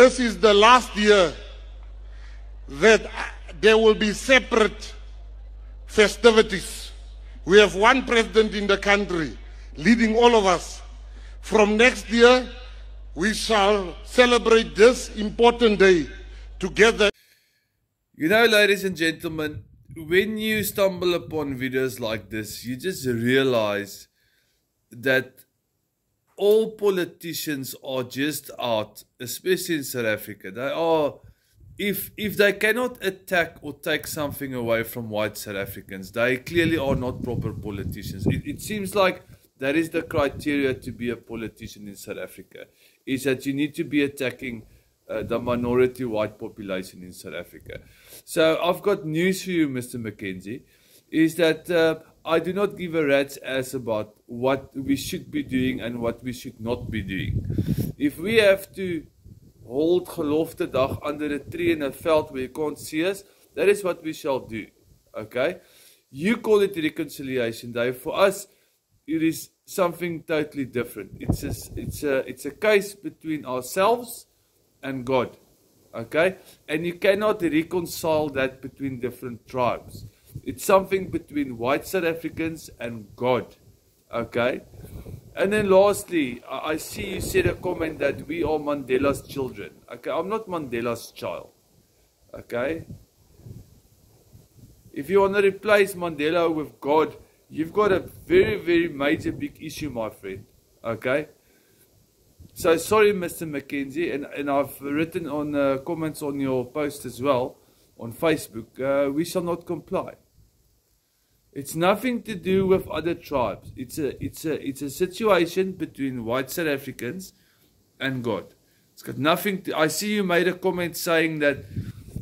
This is the last year that there will be separate festivities. We have one president in the country leading all of us. From next year, we shall celebrate this important day together. You know, ladies and gentlemen, when you stumble upon videos like this, you just realize that all politicians are just out, especially in South Africa. They are, if they cannot attack or take something away from white South Africans, they clearly are not proper politicians. It seems like that is the criteria to be a politician in South Africa, is that you need to be attacking the minority white population in South Africa. So I've got news for you, Mr. McKenzie, is that I do not give a rat's ass about what we should be doing and what we should not be doing. If we have to hold Gelofte Dag under a tree in a veld where you can't see us, that is what we shall do. Okay? You call it Reconciliation Day. For us, it is something totally different. It's a case between ourselves and God. Okay? And you cannot reconcile that between different tribes. It's something between white South Africans and God. Okay? And then lastly, I see you said a comment that we are Mandela's children. Okay? I'm not Mandela's child. Okay? If you want to replace Mandela with God, you've got a very, very major big issue, my friend. Okay? So sorry, Mr. McKenzie, and I've written on comments on your post as well on Facebook. We shall not comply. It's nothing to do with other tribes. It's a situation between white South Africans and God. It's got nothing to. I see you made a comment saying that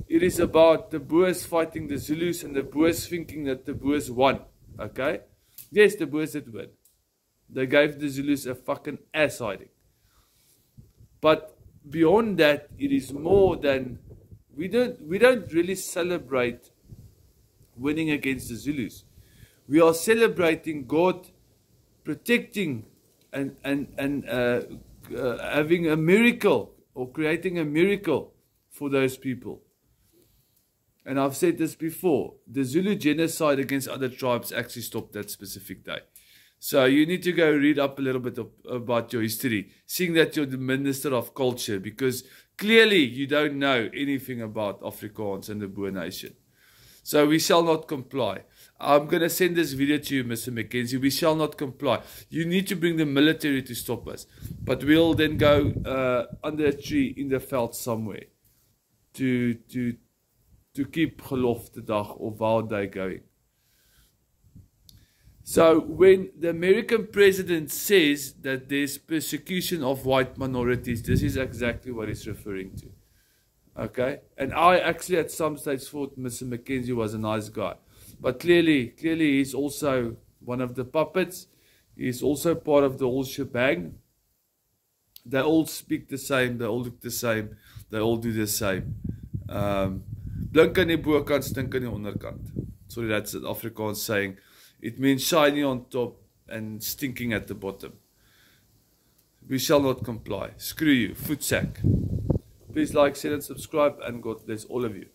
it is about the Boers fighting the Zulus and the Boers thinking that the Boers won. Okay? Yes, the Boers did win. They gave the Zulus a fucking ass hiding. But beyond that, it is more than we don't really celebrate winning against the Zulus. We are celebrating God protecting and having a miracle or creating a miracle for those people. And I've said this before, the Zulu genocide against other tribes actually stopped that specific day. So you need to go read up a little bit about your history, seeing that you're the Minister of Culture, because clearly you don't know anything about Afrikaans and the Boer Nation. So we shall not comply. I'm going to send this video to you, Mr. McKenzie. We shall not comply. You need to bring the military to stop us. But we'll then go under a tree in the veld somewhere to keep Gelofte Dag or Wild Day going. So when the American president says that there's persecution of white minorities, this is exactly what he's referring to. Okay? And I actually at some stage thought Mr. McKenzie was a nice guy. But clearly he's also one of the puppets. He's also part of the whole shebang. They all speak the same. They all look the same. They all do the same. Blink aan die bokant, stink aan die onderkant. Sorry, that's an Afrikaans saying. It means shiny on top and stinking at the bottom. We shall not comply. Screw you. Footsack. Please like, share and subscribe, and God bless all of you.